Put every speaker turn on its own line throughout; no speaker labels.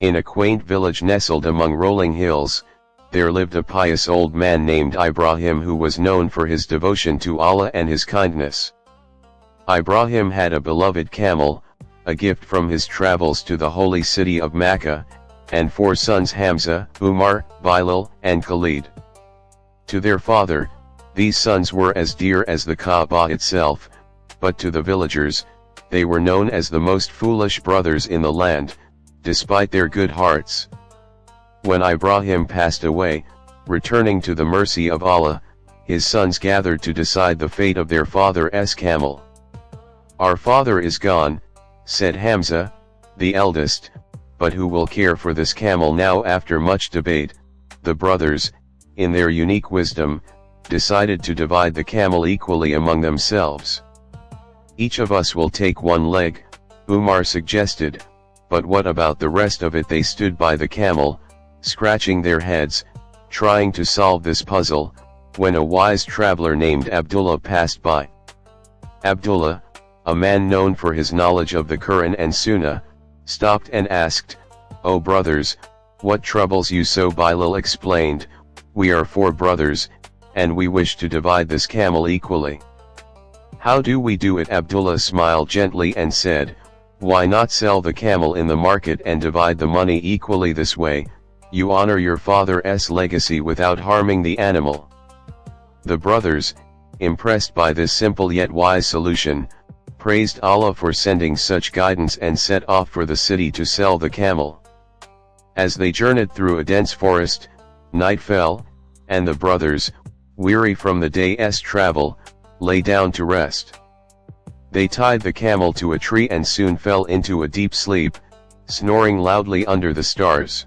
In a quaint village nestled among rolling hills, there lived a pious old man named Ibrahim who was known for his devotion to Allah and his kindness. Ibrahim had a beloved camel, a gift from his travels to the holy city of Mecca, and 4 sons Hamza, Umar, Bilal, and Khalid. To their father, these sons were as dear as the Kaaba itself, but to the villagers, they were known as the most foolish brothers in the land, despite their good hearts. When Ibrahim passed away, returning to the mercy of Allah, his sons gathered to decide the fate of their father's camel. "Our father is gone," said Hamza, the eldest, "but who will care for this camel now?" After much debate, the brothers, in their unique wisdom, decided to divide the camel equally among themselves. "Each of us will take 1 leg," Umar suggested, "but what about the rest of it?" They stood by the camel, scratching their heads, trying to solve this puzzle, when a wise traveler named Abdullah passed by. Abdullah, a man known for his knowledge of the Quran and Sunnah, stopped and asked, "O brothers, what troubles you so?" Bilal explained, "We are 4 brothers, and we wish to divide this camel equally." "How do we do it?" Abdullah smiled gently and said, "Why not sell the camel in the market and divide the money equally? This way, you honor your father's legacy without harming the animal." The brothers, impressed by this simple yet wise solution, praised Allah for sending such guidance and set off for the city to sell the camel. As they journeyed through a dense forest, night fell, and the brothers, weary from the day's travel, lay down to rest. They tied the camel to a tree and soon fell into a deep sleep, snoring loudly under the stars.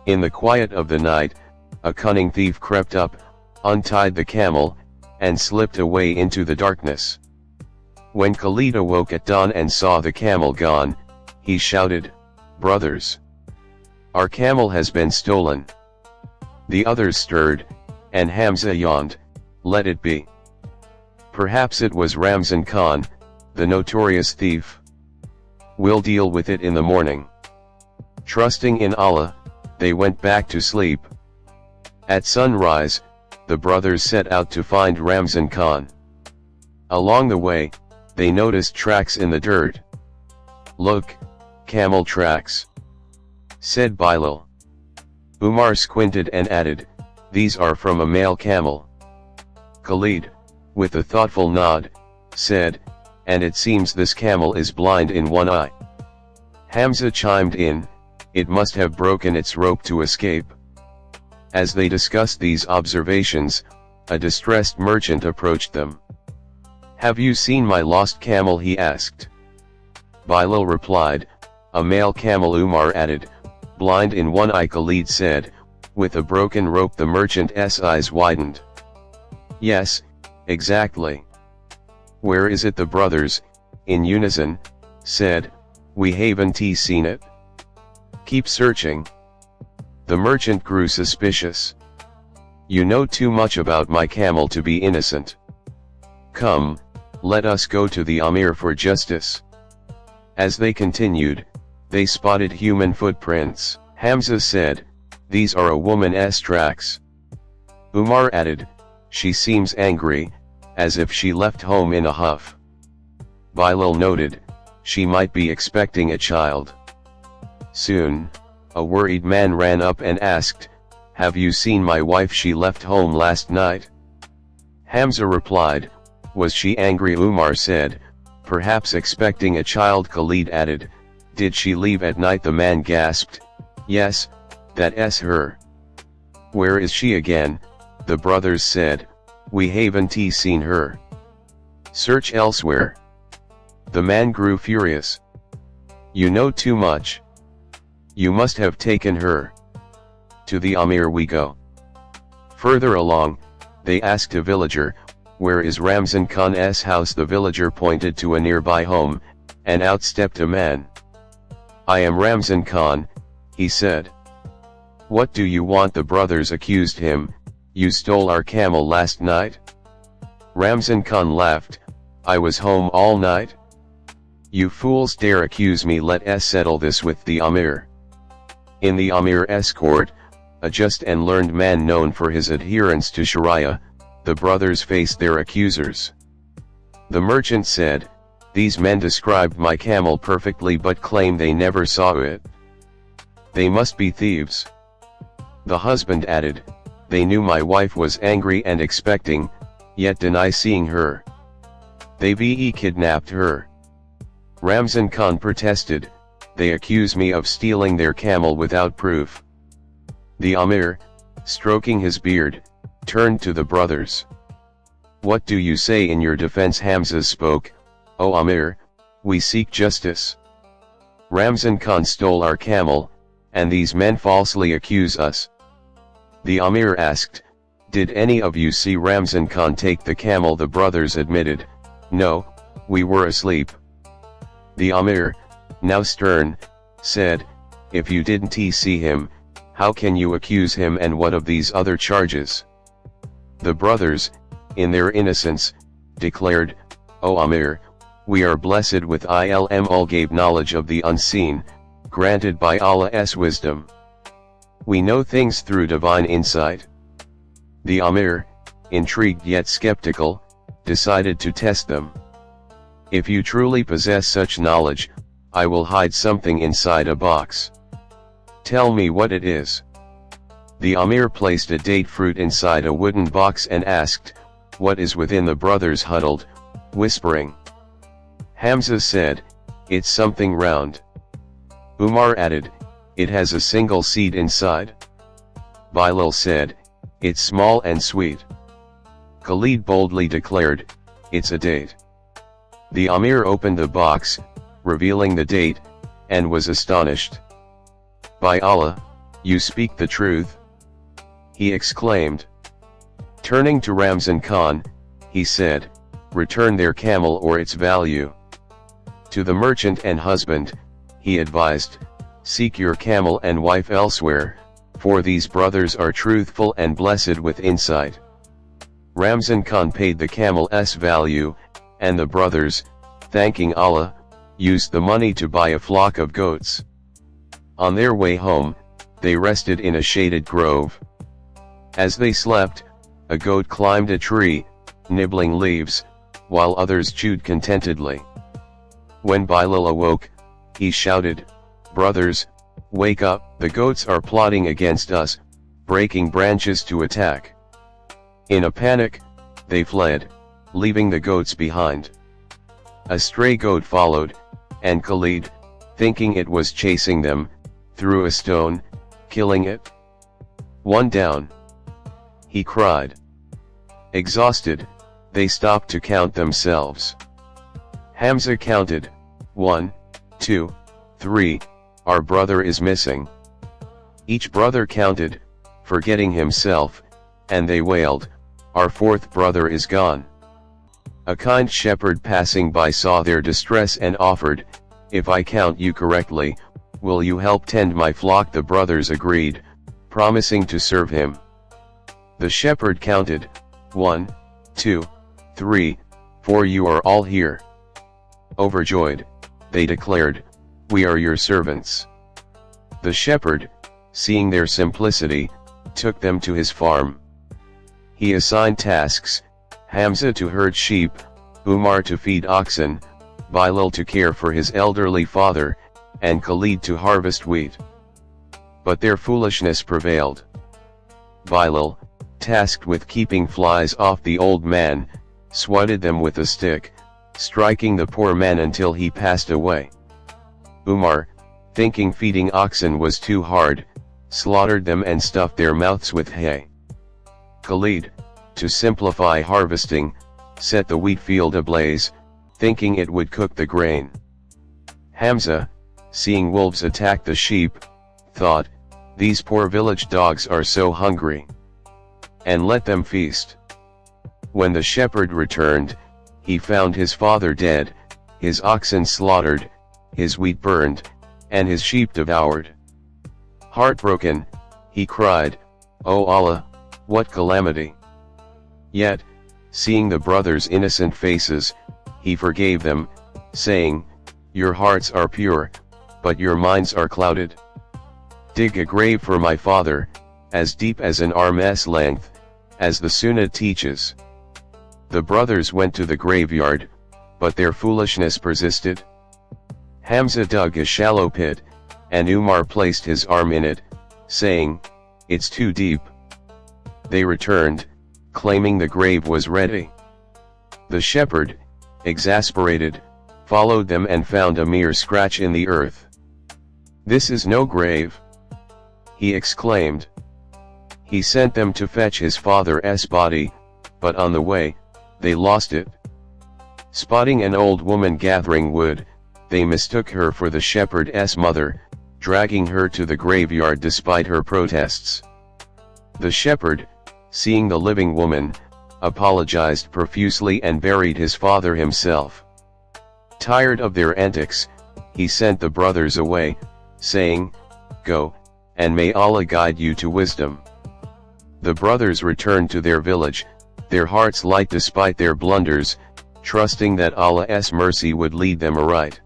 In the quiet of the night, a cunning thief crept up, untied the camel, and slipped away into the darkness. When Khalid awoke at dawn and saw the camel gone, he shouted, "Brothers! Our camel has been stolen." The others stirred, and Hamza yawned, "Let it be. Perhaps it was Ramzan Khan, the notorious thief. We'll deal with it in the morning." Trusting in Allah, they went back to sleep. At sunrise, the brothers set out to find Ramzan Khan. Along the way, they noticed tracks in the dirt. "Look, camel tracks," said Bilal. Umar squinted and added, "These are from a male camel." Khalid, with a thoughtful nod, said, "And it seems this camel is blind in one eye." Hamza chimed in, "It must have broken its rope to escape." As they discussed these observations, a distressed merchant approached them. "Have you seen my lost camel?" he asked. Bilal replied, "A male camel." Umar added, "Blind in one eye." Khalid said, "With a broken rope." The merchant's eyes widened. "Yes, exactly." "Where is it?" The brothers, in unison, said, "We haven't seen it." "Keep searching." The merchant grew suspicious. "You know too much about my camel to be innocent. Come, let us go to the Amir for justice." As they continued, they spotted human footprints. Hamza said, "These are a woman's tracks." Umar added, "She seems angry, as if she left home in a huff." Bilal noted, "She might be expecting a child." Soon, a worried man ran up and asked, "Have you seen my wife? She left home last night." Hamza replied, "Was she angry?" Umar said, "Perhaps expecting a child." Khalid added, "Did she leave at night?" The man gasped, "Yes, that's her." "Where is she again?" The brothers said, "We haven't seen her." "Search elsewhere." The man grew furious. "You know too much. You must have taken her. To the Amir we go." Further along, they asked a villager, "Where is Ramzan Khan's house?" The villager pointed to a nearby home, and out stepped a man. "I am Ramzan Khan," he said. "What do you want?" The brothers accused him, "You stole our camel last night." Ramzan Khan laughed, "I was home all night. You fools dare accuse me. Let us settle this with the Amir." In the Amir's court, a just and learned man known for his adherence to Sharia, the brothers faced their accusers. The merchant said, "These men described my camel perfectly but claim they never saw it. They must be thieves." The husband added, "They knew my wife was angry and expecting, yet deny seeing her. They kidnapped her." Ramzan Khan protested, "They accuse me of stealing their camel without proof." The Amir, stroking his beard, turned to the brothers. "What do you say in your defense?" Hamza spoke, "O Amir, we seek justice. Ramzan Khan stole our camel, and these men falsely accuse us." The Amir asked, "Did any of you see Ramzan Khan take the camel?" The brothers admitted, "No, we were asleep." The Amir, now stern, said, "If you didn't see him, how can you accuse him, and what of these other charges?" The brothers, in their innocence, declared, "O Amir, we are blessed with ilm al-ghaib, knowledge of the unseen, granted by Allah's wisdom. We know things through divine insight." The Amir, intrigued yet skeptical, decided to test them. "If you truly possess such knowledge, I will hide something inside a box. Tell me what it is." The Amir placed a date fruit inside a wooden box and asked, "What is within?" The brothers huddled, whispering. Hamza said, "It's something round." Umar added, "It has a single seed inside." Bilal said, "It's small and sweet." Khalid boldly declared, "It's a date." The Amir opened the box, revealing the date, and was astonished. "By Allah, you speak the truth!" he exclaimed. Turning to Ramzan Khan, he said, "Return their camel or its value." To the merchant and husband, he advised, "Seek your camel and wife elsewhere, for these brothers are truthful and blessed with insight." Ramzan Khan paid the camel's value, and the brothers, thanking Allah, used the money to buy a flock of goats. On their way home, they rested in a shaded grove. As they slept, a goat climbed a tree, nibbling leaves, while others chewed contentedly. When Bilal awoke, he shouted, "Brothers, wake up, the goats are plotting against us, breaking branches to attack." In a panic, they fled, leaving the goats behind. A stray goat followed, and Khalid, thinking it was chasing them, threw a stone, killing it. "One down!" he cried. Exhausted, they stopped to count themselves. Hamza counted, 1, 2, 3, our brother is missing. Each brother counted, forgetting himself, and they wailed, our fourth brother is gone. A kind shepherd passing by saw their distress and offered, if I count you correctly, will you help tend my flock? The brothers agreed, promising to serve him. The shepherd counted, 1, 2, 3, 4, you are all here. Overjoyed, they declared, we are your servants. The shepherd, seeing their simplicity, took them to his farm. He assigned tasks, Hamza to herd sheep, Umar to feed oxen, Bilal to care for his elderly father, and Khalid to harvest wheat. But their foolishness prevailed. Bilal, tasked with keeping flies off the old man, swatted them with a stick, striking the poor man until he passed away. Umar, thinking feeding oxen was too hard, slaughtered them and stuffed their mouths with hay. Khalid, to simplify harvesting, set the wheat field ablaze, thinking it would cook the grain. Hamza, seeing wolves attack the sheep, thought, these poor village dogs are so hungry. And let them feast. When the shepherd returned, he found his father dead, his oxen slaughtered, his wheat burned, and his sheep devoured. Heartbroken, he cried, O Allah, what calamity! Yet, seeing the brothers' innocent faces, he forgave them, saying, your hearts are pure, but your minds are clouded. dig a grave for my father, as deep as an arm's length, as the Sunnah teaches. The brothers went to the graveyard, but their foolishness persisted. Hamza dug a shallow pit, and Umar placed his arm in it, saying, "It's too deep." They returned, claiming the grave was ready. The shepherd, exasperated, followed them and found a mere scratch in the earth. "This is no grave," he exclaimed. He sent them to fetch his father's body, but on the way, they lost it. Spotting an old woman gathering wood, they mistook her for the shepherd's mother, dragging her to the graveyard despite her protests. The shepherd, seeing the living woman, apologized profusely and buried his father himself. Tired of their antics, he sent the brothers away, saying, "Go, and may Allah guide you to wisdom." The brothers returned to their village, their hearts light despite their blunders, trusting that Allah's mercy would lead them aright.